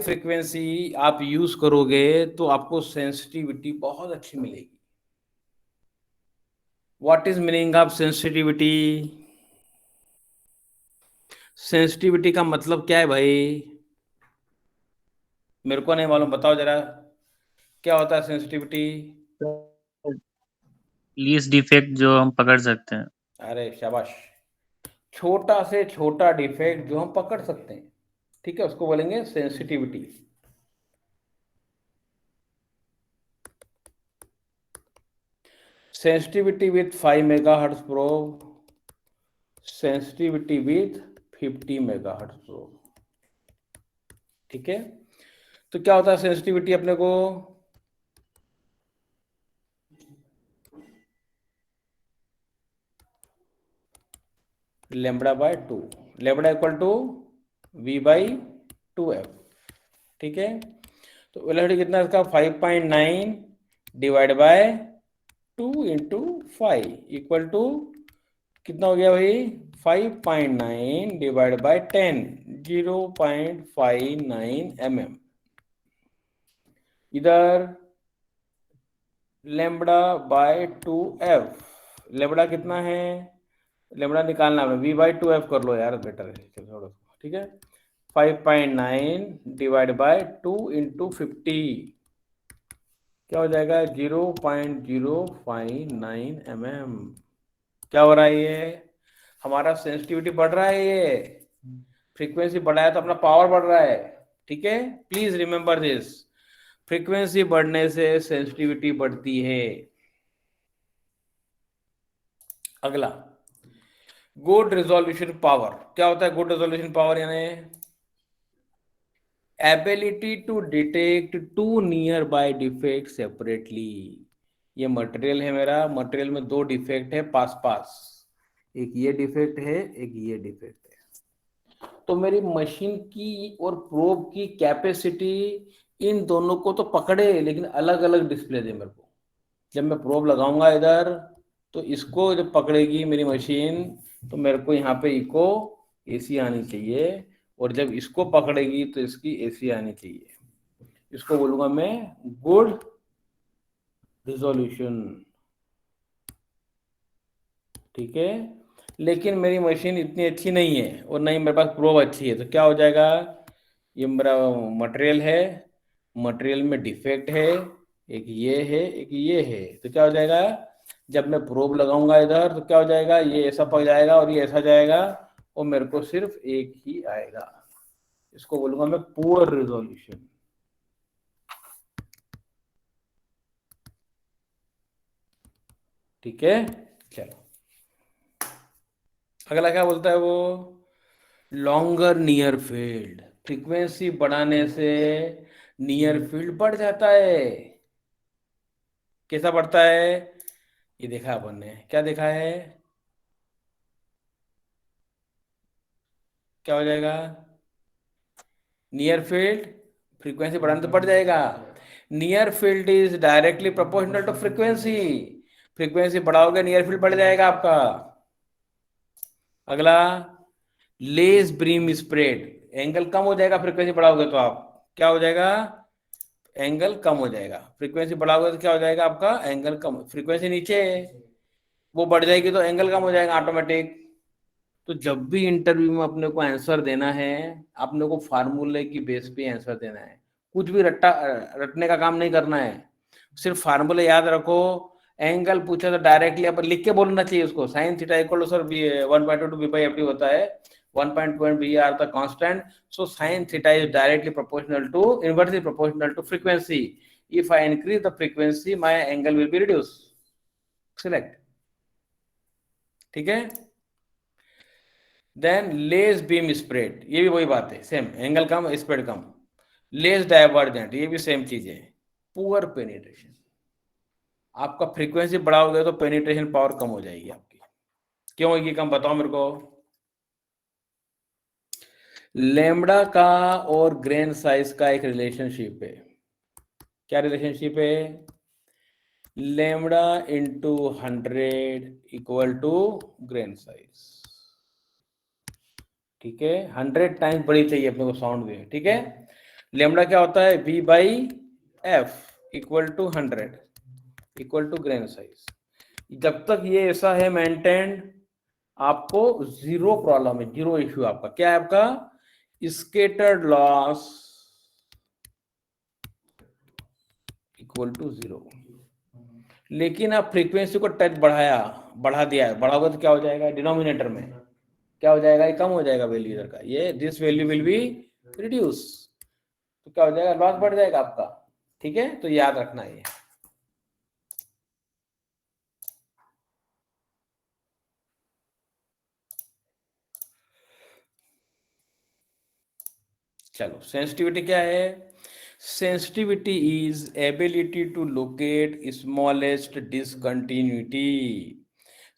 Frequency आप use करोगे तो आपको सेंसिटिविटी बहुत अच्छी मिलेगी। What is meaning of sensitivity? Sensitivity का मतलब क्या है भाई? मेरे को नहीं मालूम, बताओ जरा, क्या होता है सेंसिटिविटी? लीस्ट डिफेक्ट जो हम पकड़ सकते हैं। अरे शाबाश, छोटा से छोटा डिफेक्ट जो हम पकड़ सकते हैं, ठीक है, उसको बोलेंगे sensitivity. Sensitivity with 5 megahertz probe, sensitivity with 50 megahertz probe. ठीक है, तो क्या होता है सेंसिटिविटी अपने को? Lambda by 2, lambda equal to V by 2f। ठीक है, तो वेलोसिटी कितना है इसका? 5.9 divide by 2 into 5 equal to कितना हो गया भाई? 5.9 डिवाइड बाय 10, 0.59 mm। इधर लेमड़ा बाय 2f, लेमड़ा कितना है? लेमड़ा निकालना है, वी बाई 2f कर लो यार, बेटर है, चलो छोड़ो। ठीक है, 5.9 डिवाइड बाय 2 इंटू 50 क्या हो जाएगा? 0.059 mm। क्या हो रहा है ये? हमारा सेंसिटिविटी बढ़ रहा है, ये फ्रीक्वेंसी बढ़ाया तो अपना पावर बढ़ रहा है। ठीक है, प्लीज रिमेंबर दिस, फ्रीक्वेंसी बढ़ने से सेंसिटिविटी बढ़ती है। अगला, गुड रिजोल्यूशन पावर। क्या होता है गुड रिजोल्यूशन पावर? यानी ability to detect two nearby defect separately. ये मटेरियल है मेरा, मटेरियल में दो डिफेक्ट है पास पास, एक ये डिफेक्ट है, एक ये डिफेक्ट है। तो मेरी मशीन की और प्रोब की कैपेसिटी इन दोनों को तो पकड़े, लेकिन अलग अलग डिस्प्ले दे मेरे को। जब मैं प्रोब लगाऊंगा इधर, तो इसको जब पकड़ेगी मेरी मशीन, तो मेरे को यहाँ पे इको एसी आनी चाहिए, और जब इसको पकड़ेगी तो इसकी एसी आनी चाहिए। इसको बोलूंगा मैं गुड रिजोल्यूशन। ठीक है, लेकिन मेरी मशीन इतनी अच्छी नहीं है और नहीं मेरे पास प्रोब अच्छी है, तो क्या हो जाएगा? ये मेरा मटेरियल है, मटेरियल में डिफेक्ट है, एक ये है, एक ये है, तो क्या हो जाएगा? जब मैं प्रोब लगाऊंगा इधर तो क्या हो जाएगा? ये ऐसा पक जाएगा और ये ऐसा जाएगा, और मेरे को सिर्फ एक ही आएगा। इसको बोलूंगा मैं पुअर रिजोल्यूशन। ठीक है, चलो अगला क्या बोलता है वो? Longer near field. फ्रीक्वेंसी बढ़ाने से नियर फील्ड बढ़ जाता है। कैसा बढ़ता है? ये देखा अपन ने, क्या देखा है? क्या हो जाएगा? नियर फील्ड फ्रीक्वेंसी बढ़ाने तो बढ़ जाएगा। Near field is directly proportional to frequency. Frequency बढ़ाओगे नियर फील्ड बढ़ जाएगा आपका। अगला, लेस ब्रीम स्प्रेड। एंगल कम हो जाएगा फ्रीक्वेंसी बढ़ाओगे तो आप, क्या हो जाएगा? एंगल कम हो जाएगा। फ्रीक्वेंसी बढ़ाओगे तो क्या हो जाएगा आपका? एंगल कम। फ्रीक्वेंसी नीचे है, वो बढ़ जाएगी तो एंगल कम हो जाएगा ऑटोमेटिक। तो जब भी इंटरव्यू में अपने को आंसर देना है, अपने को फार्मूले की बेस पे आंसर देना है। कुछ भी रट्टा रटने का काम नहीं करना है, सिर्फ फार्मूले याद रखो। एंगल पूछा तो डायरेक्टली अपन लिख के बोलना चाहिए उसको। साइन थीटा इक्वल टू सर 1/2 बी बाई एफ डी होता है, 1.2 B are the constant, so sine theta is directly proportional to, inversely proportional to frequency. If I increase the frequency my angle will be reduce. Select. ठीक है, than less beam spread, ये भी वही बात है, same, angle कम spread कम। Less divergent, ये भी same चीज है। पुअर पेनिट्रेशन, आपका फ्रीक्वेंसी बढ़ाओगे तो पेनिट्रेशन पावर कम हो जाएगी आपकी। क्यों होगी कम, बताओ मेरे को। लेमड़ा का और ग्रेन साइज का एक रिलेशनशिप है। क्या रिलेशनशिप है? Lambda into 100 equal to grain size. ठीक है, 100 टाइम्स बड़ी चाहिए अपने को साउंड वेव। ठीक है, लेमडा क्या होता है, V by F equal to 100 equal to grain size. जब तक ये ऐसा है मेंटेन्ड, आपको जीरो प्रॉब्लम है, जीरो इश्यू। आपका क्या है, आपका scattered loss equal to zero. लेकिन आप फ्रीक्वेंसी को टच बढ़ा दिया है, बढ़ाओगे तो क्या हो जाएगा, डिनोमिनेटर में क्या हो जाएगा, ये कम हो जाएगा वैल्यू इधर का, ये this value will be reduce, तो क्या हो जाएगा, लॉस बढ़ जाएगा आपका। ठीक है, तो याद रखना है। चलो, सेंसिटिविटी क्या है, sensitivity is ability to locate smallest discontinuity.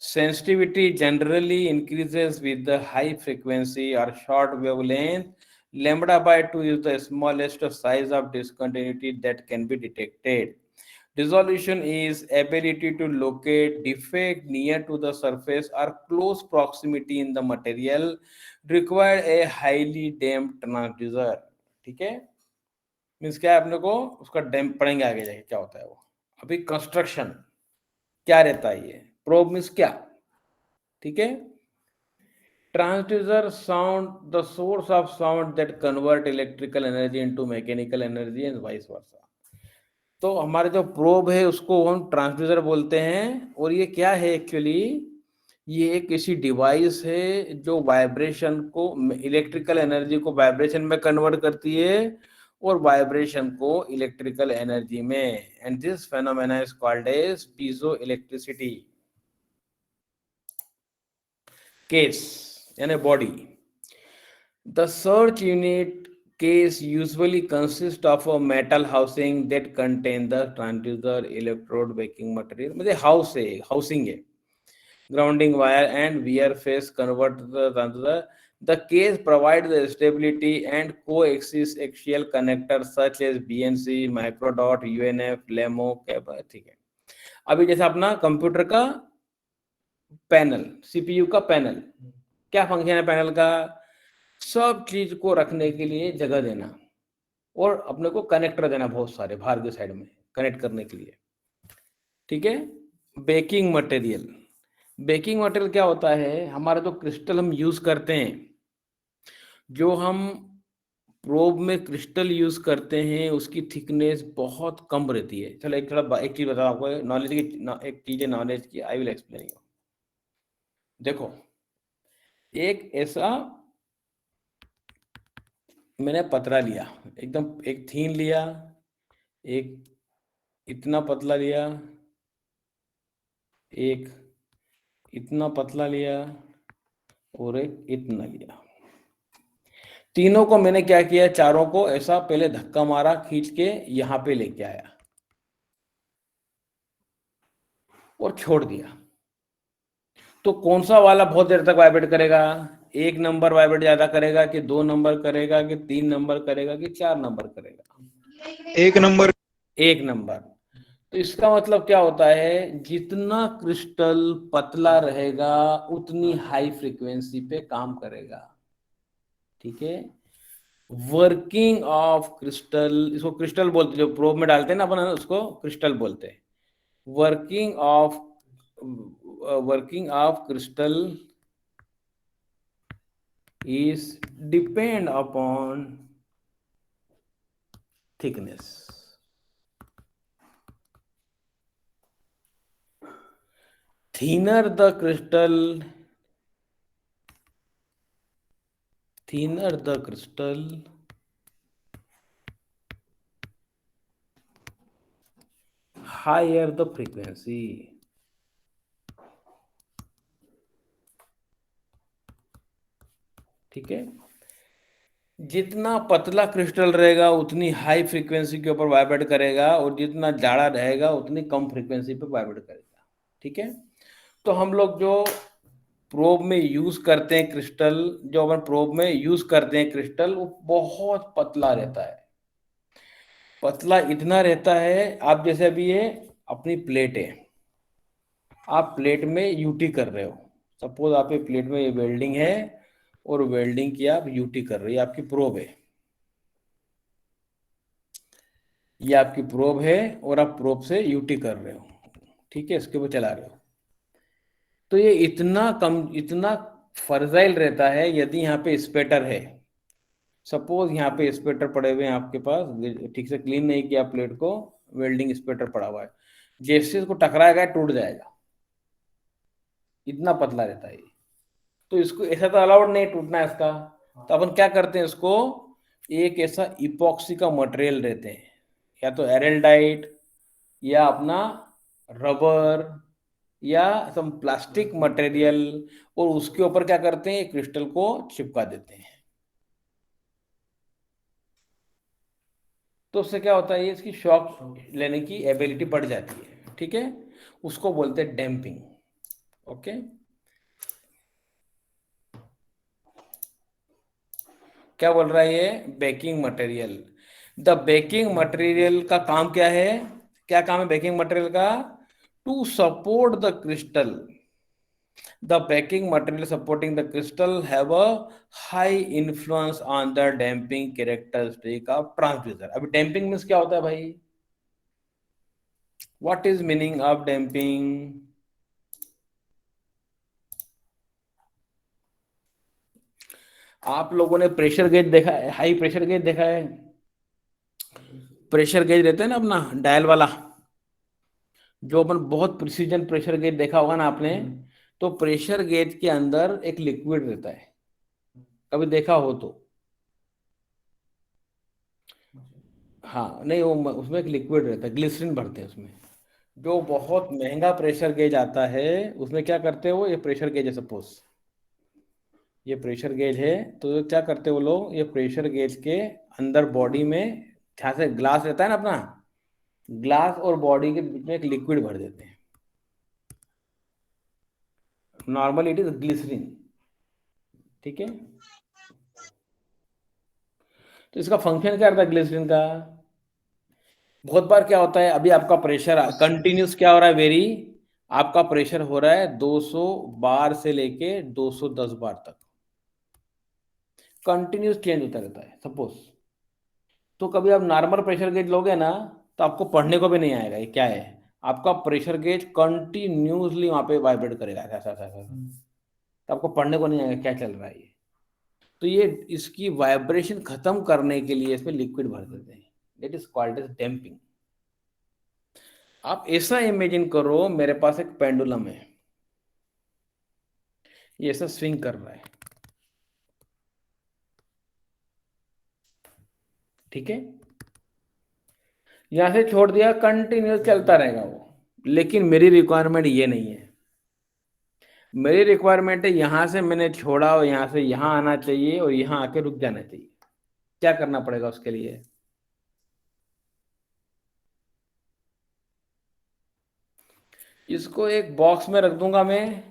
Sensitivity generally increases with the high frequency or short wavelength. Lambda by 2 is the smallest size of discontinuity that can be detected. Resolution is ability to locate defect near to the surface or close proximity in the material. Require a highly damped transducer. ठीक है, means क्या है, अपने को उसका डैम्प पढ़ेंगे आगे जाके क्या होता है वो। अभी कंस्ट्रक्शन क्या रहता है, ये प्रोब मीन्स क्या, ठीक है। Transducer sound the source of sound that convert electrical energy into mechanical energy and vice versa. तो हमारे जो प्रोब है उसको हम ट्रांसड्यूसर बोलते हैं। और ये क्या है एक्चुअली, ये एक ऐसी डिवाइस है जो वाइब्रेशन को, इलेक्ट्रिकल एनर्जी को वाइब्रेशन में कन्वर्ट करती है और वाइब्रेशन को इलेक्ट्रिकल एनर्जी में। And this phenomena is called as piezoelectricity case यानी body. The search unit case usually consists of a metal housing that contain the transducer electrode backing material. म्हणजे house है, housing है, grounding wire and wear face convert the transducer. The case provides the stability and coaxial axial connectors such as BNC, microdot, UNF, LEMO, cable. ठीक है, अभी जैसे अपना computer का panel, CPU का पैनल, क्या फंक्शन है पैनल का, सब चीज को रखने के लिए जगह देना और अपने को कनेक्टर देना बहुत सारे बाहर के साइड में कनेक्ट करने के लिए। ठीक है, बेकिंग मटेरियल, बेकिंग मटेरियल क्या होता है, हमारा जो क्रिस्टल हम यूज करते हैं, जो हम प्रोब में क्रिस्टल यूज करते हैं उसकी थिकनेस बहुत कम रहती है। चलो एक चीज बताओ आपको, नॉलेज की एक चीज है, नॉलेज की, आई विल एक्सप्लेन यू। देखो, एक ऐसा मैंने पतरा लिया, एकदम एक थीन लिया, एक इतना पतला लिया, एक इतना पतला लिया और एक इतना लिया। तीनों को मैंने क्या किया, चारों को ऐसा पहले धक्का मारा, खींच के यहां पे लेके आया और छोड़ दिया। तो कौन सा वाला बहुत देर तक वाइब्रेट करेगा, एक नंबर वाइब्रेट ज्यादा करेगा कि दो नंबर करेगा कि तीन नंबर करेगा कि चार नंबर करेगा, एक नंबर। एक नंबर। तो इसका मतलब क्या होता है, जितना क्रिस्टल पतला रहेगा उतनी हाई फ्रीक्वेंसी पे काम करेगा। ठीक है, वर्किंग ऑफ क्रिस्टल, इसको क्रिस्टल बोलते, जो प्रोब में डालते हैं ना अपन उसको क्रिस्टल बोलते हैं। Working of crystal is depend upon thickness. thinner the crystal higher the frequency। ठीक है, जितना पतला क्रिस्टल रहेगा उतनी हाई फ्रीक्वेंसी के ऊपर वाइब्रेट करेगा और जितना जाड़ा रहेगा उतनी कम फ्रीक्वेंसी पे वाइब्रेट करेगा। ठीक है, तो हम लोग जो प्रोब में यूज करते हैं क्रिस्टल, जो अपन प्रोब में यूज करते हैं क्रिस्टल, वो बहुत पतला रहता है। पतला इतना रहता है, आप जैसे अभी ये अपनी प्लेट है, आप प्लेट में यूटी कर रहे हो, सपोज आप ये प्लेट में ये वेल्डिंग है और वेल्डिंग की आप यूटी कर रही है, आपकी प्रोब है। ये आपकी प्रोब है और आप प्रोब से यूटी कर रहे हो, ठीक है, इसके ऊपर चला रहे हो। तो ये इतना फर्जाइल रहता है यदि यहाँ पे स्पेटर है। सपोज यहाँ पे स्पेटर पड़े हुए हैं आपके पास, ठीक से क्लीन नहीं किया प्लेट को, वेल्डिंग स्पेटर पड़ा हुआ है, जैसे इसको टकराएगा टूट जाएगा, इतना पतला रहता है ये। तो इसको ऐसा तो अलाउड नहीं टूटना है इसका। तो अपन क्या करते हैं इसको, एक ऐसा इपॉक्सी का मटेरियल रहते हैं, या तो एरेल्डाइट या अपना रबर या सम प्लास्टिक मटेरियल, और उसके ऊपर क्या करते हैं, क्रिस्टल को चिपका देते हैं। तो उससे क्या होता है, ये इसकी शॉक लेने की एबिलिटी बढ़ जाती है, ठीक है। उसको बोलते हैं डैम्पिंग। ओके, क्या बोल रहा है ये, backing material. The backing material का काम क्या है, क्या काम है बेकिंग मटेरियल का, to support the crystal. The packing material supporting the crystal have a high influence on the damping characteristic of transducer। अभी damping means क्या होता है भाई, what is meaning of damping? आप लोगों ने प्रेशर गेज देखा है, हाई प्रेशर गेज देखा है, प्रेशर गेज रहता है ना अपना डायल वाला, जो अपन बहुत प्रिसीजन प्रेशर गेज देखा होगा ना आपने। तो प्रेशर गेज के अंदर एक लिक्विड रहता है, कभी देखा हो तो। हाँ नहीं, वो उसमें एक लिक्विड रहता है, ग्लिसरीन भरते हैं उसमें। जो बहुत महंगा प्रेशर गेज आता है उसमें क्या करते हैं, वो ये प्रेशर गेज है सपोज, ये प्रेशर गेज है, तो क्या करते हैं वो लोग, ये प्रेशर गेज के अंदर बॉडी में जहाँ से ग्लास रहता है ना अपना, ग्लास और बॉडी के बीच में एक लिक्विड भर देते हैं। नॉर्मली इट इज ग्लिसरीन, ठीक है। तो इसका फंक्शन क्या रहता है ग्लिसरीन का, बहुत बार क्या होता है, अभी आपका प्रेशर कंटिन्यूस क्या हो रहा है, वेरी, आपका प्रेशर हो रहा है 200 बार से लेके 210 बार तक, कंटिन्यूस चेंज होता रहता है सपोज। तो कभी आप नॉर्मल प्रेशर गेज लोगे ना, तो आपको पढ़ने को भी नहीं आएगा ये क्या है। आपका प्रेशर गेज कंटिन्यूसली वहां पे वाइब्रेट करेगा ऐसा ऐसा ऐसा ऐसा। तो आपको पढ़ने को नहीं आएगा क्या चल रहा है ये। तो ये इसकी वाइब्रेशन खत्म करने के लिए इसमें लिक्विड भर देते हैं, that is called as damping. आप ऐसा इमेजिन करो, मेरे पास एक पेंडुलम है, ये ऐसा स्विंग कर रहा है, ठीक है। यहां से छोड़ दिया, कंटिन्यूस चलता रहेगा वो, लेकिन मेरी रिक्वायरमेंट ये नहीं है। मेरी रिक्वायरमेंट है यहां से मैंने छोड़ा और यहां से यहां आना चाहिए और यहां आके रुक जाना चाहिए। क्या करना पड़ेगा उसके लिए, इसको एक बॉक्स में रख दूंगा मैं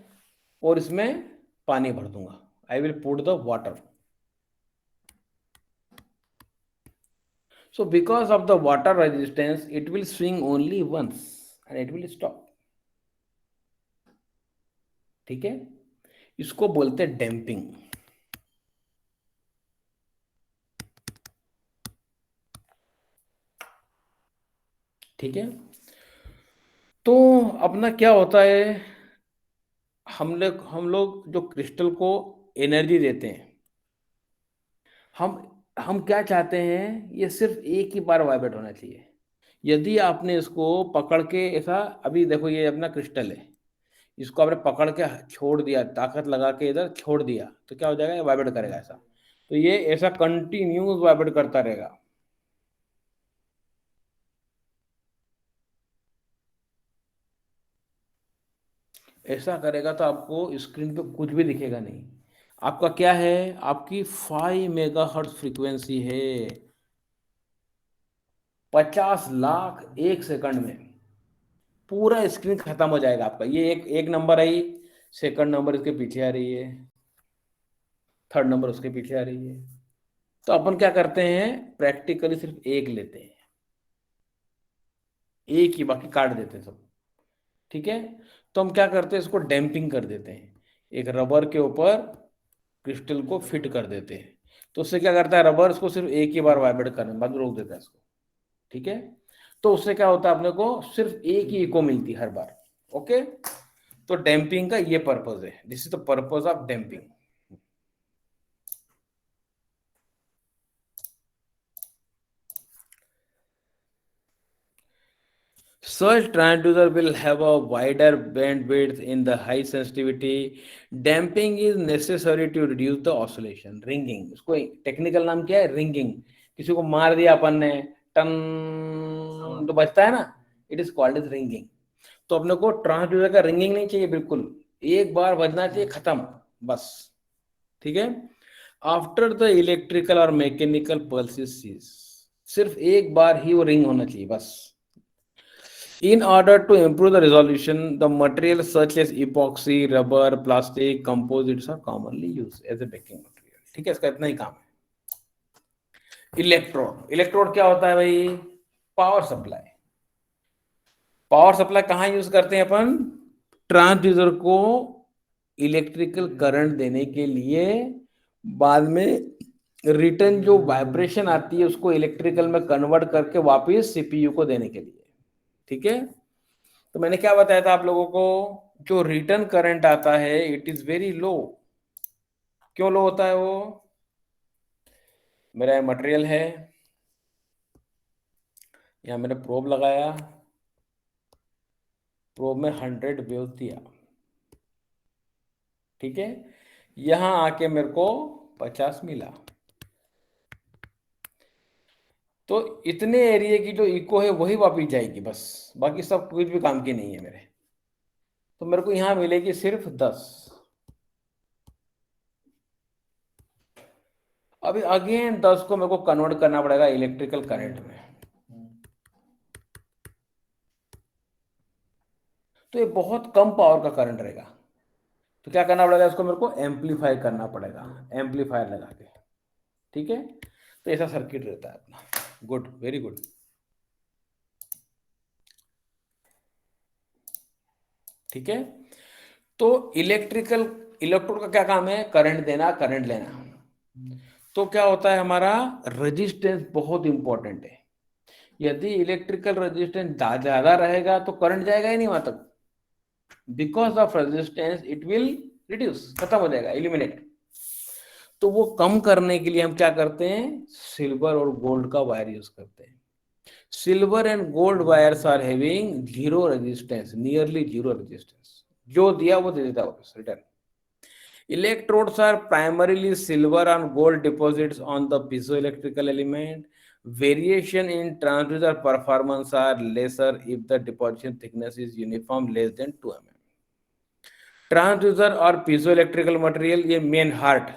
और इसमें पानी भर दूंगा, I will put the water. So because of the water resistance it will swing only once and it will stop, ठीक है। इसको बोलते हैं डैम्पिंग, ठीक है। तो अपना क्या होता है, हम लोग जो क्रिस्टल को एनर्जी देते हैं, हम हम क्या चाहते हैं, ये सिर्फ एक ही बार वाइब्रेट होना चाहिए। यदि आपने इसको पकड़ के ऐसा, अभी देखो ये अपना क्रिस्टल है, इसको आपने पकड़ के छोड़ दिया, ताकत लगा के इधर छोड़ दिया, तो क्या हो जाएगा, ये वाइब्रेट करेगा ऐसा। तो ये ऐसा कंटिन्यूस वाइब्रेट करता रहेगा। ऐसा करेगा तो आपको स्क्रीन पे कुछ भी दिखेगा नहीं। आपका क्या है, आपकी 5 मेगाहर्ट्ज फ्रीक्वेंसी है, 50 लाख एक सेकंड में पूरा स्क्रीन खत्म हो जाएगा आपका। ये एक एक नंबर आई, सेकंड नंबर इसके पीछे आ रही है, थर्ड नंबर उसके पीछे आ रही है। तो अपन क्या करते हैं, प्रैक्टिकली सिर्फ एक लेते हैं, एक ही, बाकी काट देते हैं सब, ठीक है। तो हम क्या करते हैं, इसको डैम्पिंग कर देते हैं, एक रबर के ऊपर क्रिस्टल को फिट कर देते हैं। तो उससे क्या करता है, रबर उसको सिर्फ एक ही बार वाइब्रेट करने के बाद रोक देता है इसको। ठीक है, तो उससे क्या होता है, अपने को सिर्फ एक ही इको मिलती है हर बार। ओके, तो डैम्पिंग का ये पर्पज है, this is the purpose of damping. Such transducer will have a wider bandwidth in the high sensitivity. Damping is necessary to reduce the oscillation. Ringing, इसको टेक्निकल नाम क्या है, रिंगिंग। किसी को मार दिया अपन ने, टन तो बजता है ना, it is called as ringing. तो अपने को ट्रांसड्यूसर का रिंगिंग नहीं चाहिए, बिल्कुल एक बार बजना चाहिए, खत्म, बस। ठीक है, आफ्टर द इलेक्ट्रिकल और मैकेनिकल पल्सेस, सिर्फ एक बार ही वो रिंग होना चाहिए, बस। In order to improve the resolution, the materials such as epoxy, rubber, plastic, composites are commonly used as a baking material. ठीक है, इसका इतना ही काम है। इलेक्ट्रोड, इलेक्ट्रोड क्या होता है भाई, पावर सप्लाई। पावर सप्लाई कहाँ यूज करते हैं अपन, ट्रांसड्यूसर को इलेक्ट्रिकल करंट देने के लिए, बाद में रिटर्न जो वाइब्रेशन आती है उसको इलेक्ट्रिकल में कन्वर्ट करके वापस सीपीयू को देने के लिए। ठीक है, तो मैंने क्या बताया था आप लोगों को, जो रिटर्न करंट आता है इट इज वेरी लो। क्यों लो होता है वो, मेरा मटेरियल है, यहां मैंने प्रोब लगाया, प्रोब में 100 वेव दिया, ठीक है, यहां आके मेरे को 50 मिला, तो इतने एरिया की जो इको है वही वापिस जाएगी बस, बाकी सब कुछ भी काम की नहीं है मेरे। तो मेरे को यहां मिलेगी सिर्फ 10। अभी अगेन 10 को मेरे को कन्वर्ट करना पड़ेगा इलेक्ट्रिकल करंट में, तो ये बहुत कम पावर का करंट रहेगा। तो क्या करना पड़ेगा, इसको मेरे को एम्पलीफाई करना पड़ेगा, एम्पलीफायर लगा के। ठीक है, तो ऐसा सर्किट रहता है अपना। Good, very good. ठीक है, तो इलेक्ट्रोड का क्या काम है, करंट देना, करंट लेना। तो क्या होता है, हमारा रेजिस्टेंस बहुत इंपॉर्टेंट है। यदि इलेक्ट्रिकल रेजिस्टेंस ज्यादा रहेगा तो करंट जाएगा ही नहीं वहां तक, because of resistance it will reduce, खत्म हो जाएगा, एलिमिनेट। तो वो कम करने के लिए हम क्या करते हैं, सिल्वर और गोल्ड का वायर यूज करते हैं। Silver and gold wires are having zero resistance, nearly zero resistance, जो दिया वो दे देता है वापस return. Electrodes are primarily silver and gold deposits on the piezoelectrical element. Variation in transducer performance are lesser if the deposition thickness is uniform less than 2 mm. Transducer और piezoelectrical material ये main heart.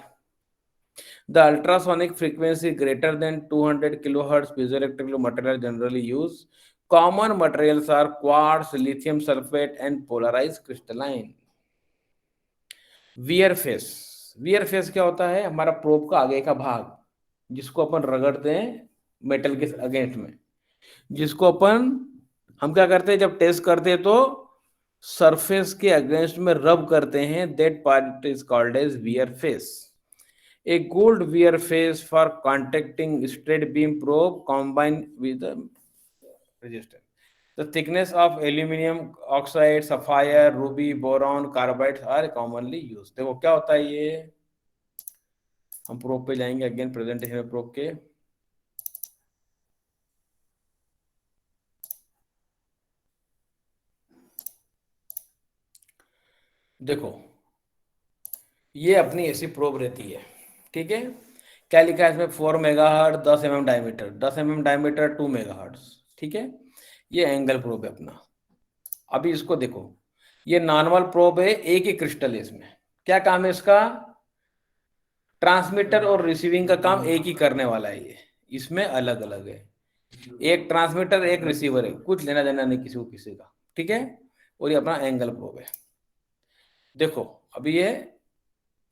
The ultrasonic frequency greater than 200 kilohertz piezoelectrical material generally used. Common materials are quartz, lithium sulfate, and polarized crystalline. Wear face, wear face क्या होता है, हमारा probe का आगे का भाग, जिसको अपन रगड़ते हैं मेटल के अगेंस्ट में, जिसको अपन हम क्या करते हैं, जब टेस्ट करते हैं तो सरफेस के अगेंस्ट में रब करते हैं, that part is called as wear face. A gold wear face for contacting straight beam probe combined with the resistance. The thickness of aluminum oxide, sapphire, ruby, boron, carbides are commonly used. देखो क्या होता है ये, हम probe पे जाएंगे again, presentation में probe के। देखो ये अपनी ऐसी प्रोब रहती है, ठीक है, क्या लिखा है इसमें, 4 megahertz, 10 mm diameter, 10 mm diameter, 2 megahertz. ठीक है, ये एंगल प्रोब है अपना। अभी इसको देखो, ये नॉर्मल प्रोब है, एक ही क्रिस्टल है इसमें, क्या काम है इसका, ट्रांसमीटर और रिसीविंग का काम एक ही करने वाला है ये, इसमें अलग अलग है, एक ट्रांसमीटर एक रिसीवर है, कुछ लेना देना नहीं किसी को किसी का। ठीक है, और ये अपना एंगल प्रोब है। देखो अभी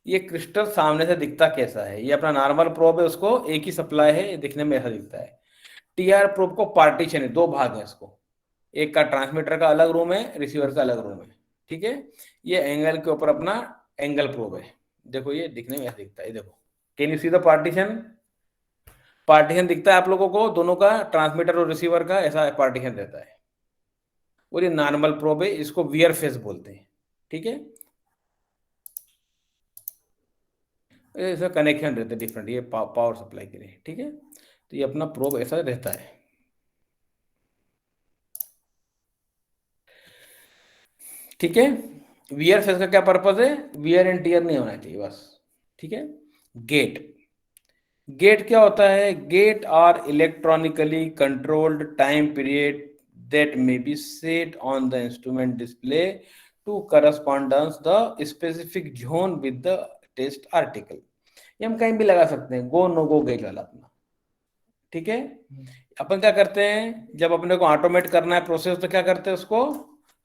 ये क्रिस्टल सामने से दिखता कैसा है, ये अपना नॉर्मल प्रोब है, उसको एक ही सप्लाई है, ये दिखने में ऐसा दिखता है। टीआर प्रोब को पार्टीशन है, दो भाग है इसको, एक का ट्रांसमीटर का अलग रूम है, रिसीवर का अलग रूम है। ठीक है, ये एंगल के ऊपर अपना एंगल प्रोब है। देखो ये दिखने में ऐसा दिखता है, देखो, can you see the partition, partition दिखता है आप लोगों को दोनों का, ट्रांसमीटर और रिसीवर का, ऐसा पार्टीशन रहता है। और ये नॉर्मल प्रोब है, इसको वियर फेस बोलते हैं। ठीक है, ऐसा कनेक्शन रहता है डिफरेंट, ये पावर सप्लाई के लिए। ठीक है, तो ये अपना प्रोब ऐसा रहता है। ठीक है, वियर फेस का क्या पर्पज है? वियर एंड टीयर नहीं होना चाहिए बस। ठीक है, गेट, गेट क्या होता है? Gate are electronically controlled time period that may be set on the instrument display to correspondence the specific zone with the test article. ये हम कहीं भी लगा सकते हैं, गो नो गो गेट वाला अपना। ठीक है, अपन क्या करते हैं, जब अपने को ऑटोमेट करना है प्रोसेस, तो क्या करते हैं उसको,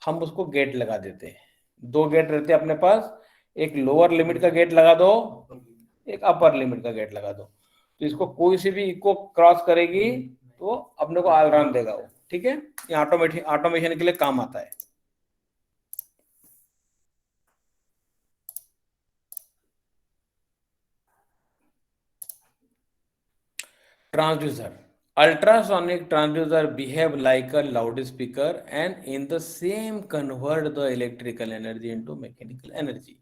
हम उसको गेट लगा देते हैं। दो गेट रहते हैं अपने पास, एक लोअर लिमिट का गेट लगा दो, एक अपर लिमिट का गेट लगा दो। तो इसको कोई सी भी इको क्रॉस करेगी तो अपने को अलार्म देगा वो। ठीक है, ये ऑटोमेशन के लिए काम आता है। Transducer, ultrasonic transducer behave like a loudspeaker and in the same convert the electrical energy into mechanical energy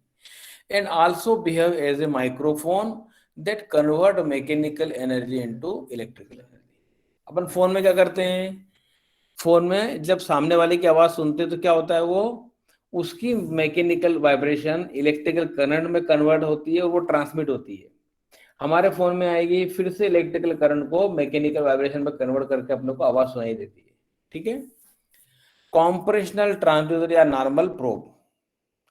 and also behave as a microphone that convert mechanical energy into electrical energy। Upon phone में क्या करते हैं, phone में जब सामने वाले की आवाज सुनते हैं तो क्या होता है, वो उसकी मैकेनिकल वाइब्रेशन इलेक्ट्रिकल करंट में कन्वर्ट होती है और वो ट्रांसमिट होती है, हमारे फोन में आएगी, फिर से इलेक्ट्रिकल करंट को मैकेनिकल वाइब्रेशन में कन्वर्ट करके अपने को आवाज सुनाई देती है। ठीक है, कॉम्प्रेशनल ट्रांसड्यूसर या नॉर्मल प्रोब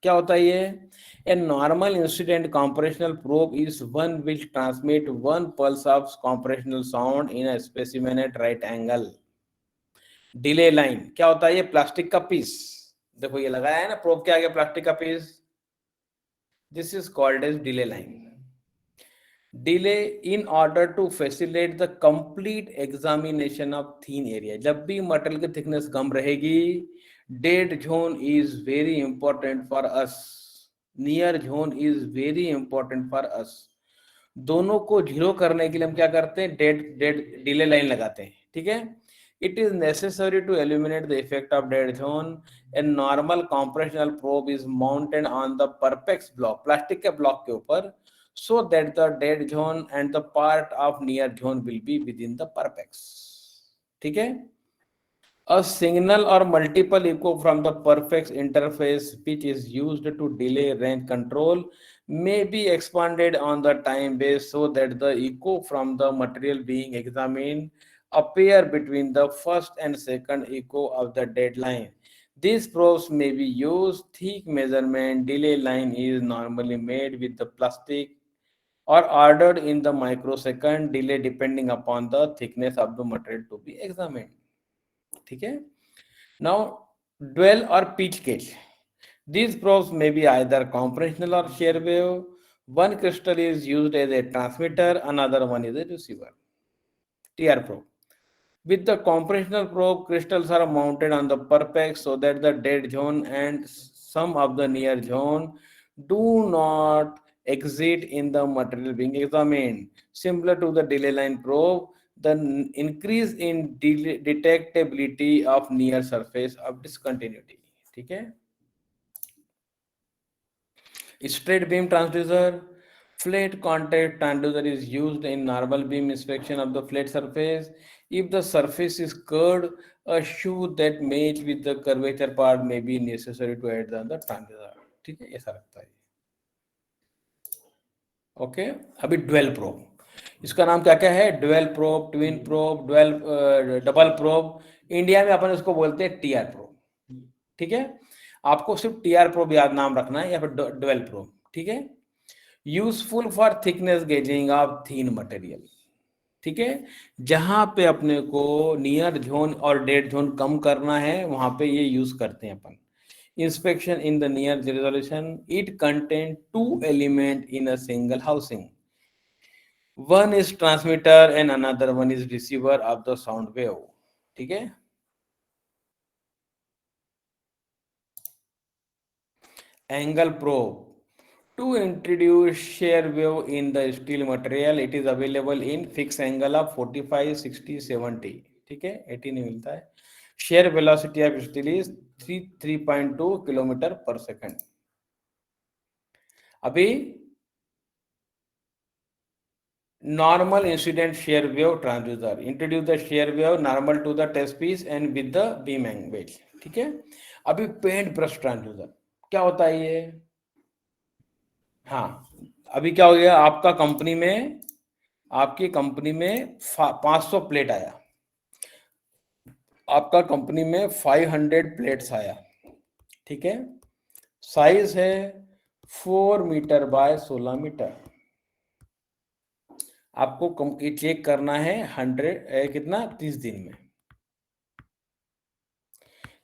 क्या होता है ये? A normal incident compressional probe is one which transmit one pulse of compressional sound in a specimen at right angle. Delay line क्या होता है? ये प्लास्टिक का पीस, देखो ये लगाया है ना प्रोब के आगे प्लास्टिक का पीस, this is called as delay line. delay in order to facilitate the complete examination of thin area। जब भी मटेरियल की थिकनेस कम रहेगी, dead zone is very important for us, near zone is very important for us. दोनों को zero करने के लिए हम क्या करते हैं, डेड डेड डिले लाइन लगाते हैं। ठीक है, it is necessary to eliminate the effect of dead zone. A normal compressional probe is mounted on the Perspex block, plastic के ब्लॉक के ऊपर, so that the dead zone and the part of near zone will be within the perpex। ठीक है, a signal or multiple echo from the perpex interface which is used to delay range control may be expanded on the time base so that the echo from the material being examined appear between the first and second echo of the dead line। These probes may be used thick measurement delay line is normally made with the plastic or ordered in the microsecond delay depending upon the thickness of the material to be examined। ठीक है, now dwell or pitch gauge, these probes may be either compressional or shear wave। One crystal is used as a transmitter, another one is a receiver। TR probe, with the compressional probe crystals are mounted on the perpex so that the dead zone and some of the near zone do not exit in the material being examined। Similar to the delay line probe, the increase in detectability of near surface of discontinuity। ठीक है, straight beam transducer, flat contact transducer is used in normal beam inspection of the flat surface। If the surface is curved, a shoe that match with the curvature part may be necessary to add on the transducer। ठीक है, ऐसा लगता है। Okay, अभी dwell probe, इसका नाम क्या क्या है? Dual probe, twin probe, dual double probe. India में अपन इसको बोलते हैं टीआर प्रोब। ठीक है, आपको सिर्फ टीआर प्रोब याद नाम रखना है या फिर ड्वेल प्रोब। ठीक है, useful for thickness gauging of thin material. ठीक है, जहां पे अपने को नियर जोन और डेड जोन कम करना है वहां पे ये यूज करते हैं अपन। inspection in the near resolution, it contain two element in a single housing, one is transmitter and another one is receiver of the sound wave। ठीक है, angle probe, To introduce shear wave in the steel material, it is available in fixed angle of 45, 60, 70. ठीक है, 80 नहीं मिलता है. Shear velocity of steel is 3.2 kilometre पर second. अभी normal incident shear wave transducer, introduce the shear wave normal to the test piece and with the beam angle. ठीक है. अभी पेंट ब्रश ट्रांसड्यूसर क्या होता है ये? हाँ, अभी क्या हो गया, आपकी कंपनी में 500 प्लेट आया, आपका कंपनी में 500 प्लेट्स आया. ठीक है, साइज है 4 मीटर बाय 16 मीटर. आपको चेक करना है 30 दिन में.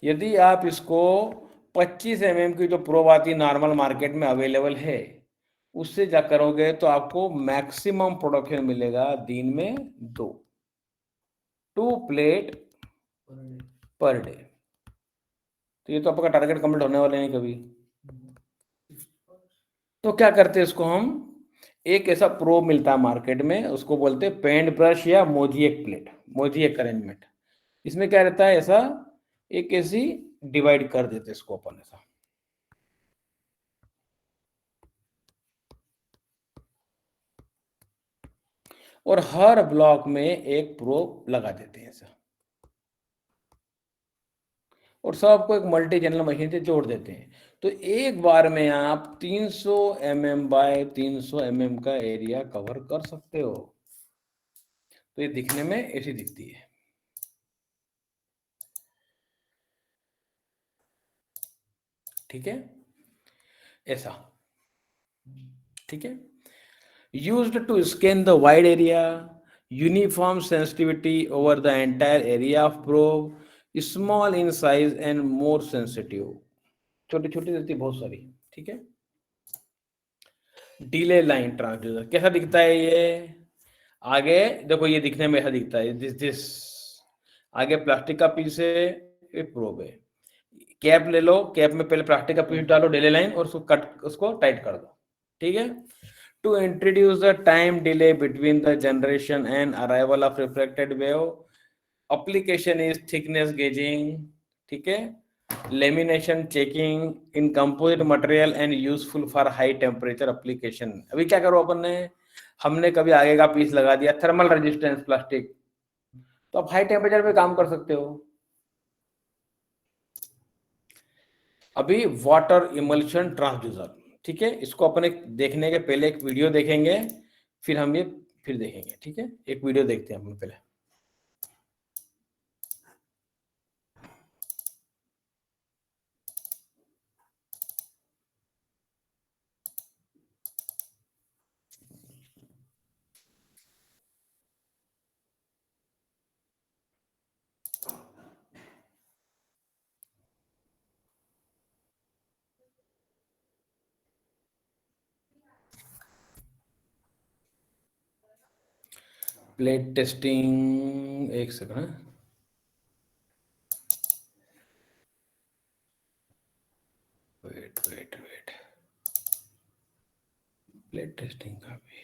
यदि आप इसको 25 mm की जो प्रोब आती नॉर्मल मार्केट में अवेलेबल है, उससे जा करोगे तो आपको मैक्सिमम प्रोडक्शन मिलेगा दिन में 2 प्लेट पर डे. तो ये तो आपका टारगेट कंप्लीट होने वाला नहीं कभी. तो क्या करते हैं, इसको हम एक ऐसा प्रोब मिलता है मार्केट में, उसको बोलते हैं पेंट ब्रश या मोज़ेक प्लेट, मोज़ेक अरेंजमेंट. इसमें क्या रहता है, ऐसा एक ऐसी डिवाइड कर देते इसको अपन ऐसा. और हर ब्लॉक में एक प्रोब लगा देते हैं ऐसा, और सबको एक मल्टी चैनल मशीन से जोड़ देते हैं. तो एक बार में आप 300 mm बाय 300 mm का एरिया कवर कर सकते हो. तो ये दिखने में ऐसी दिखती है. ठीक है, ऐसा. ठीक है, used to scan the wide area, uniform sensitivity over the entire area of probe, small in size and more sensitive. छोटी छोटी रहती बहुत सारी. ठीक है, डिले लाइन ट्रांसड्यूसर कैसा दिखता है ये? आगे देखो, ये दिखने में ऐसा दिखता है, दिस आगे प्लास्टिक का पीस है, ये प्रोब है. कैप ले लो, कैप में पहले प्लास्टिक का पीस डालो, डिले लाइन, और उसको टाइट कर दो. ठीक है. To introduce the time delay between the generation and arrival of refracted wave, application is thickness gauging. ठीक है, lamination checking in composite material and useful for high temperature application. अभी क्या करो अपन ने, हमने कभी आगे का पीस लगा दिया थर्मल रेजिस्टेंस प्लास्टिक, तो आप हाई टेम्परेचर पे काम कर सकते हो. अभी वाटर इमल्शन ट्रांसड्यूसर. ठीक है, इसको अपने देखने के पहले एक वीडियो देखेंगे, फिर हम ये फिर देखेंगे. ठीक है, एक वीडियो देखते हैं अपन पहले. प्लेट टेस्टिंग, एक सेकंड. वेट, प्लेट टेस्टिंग का भी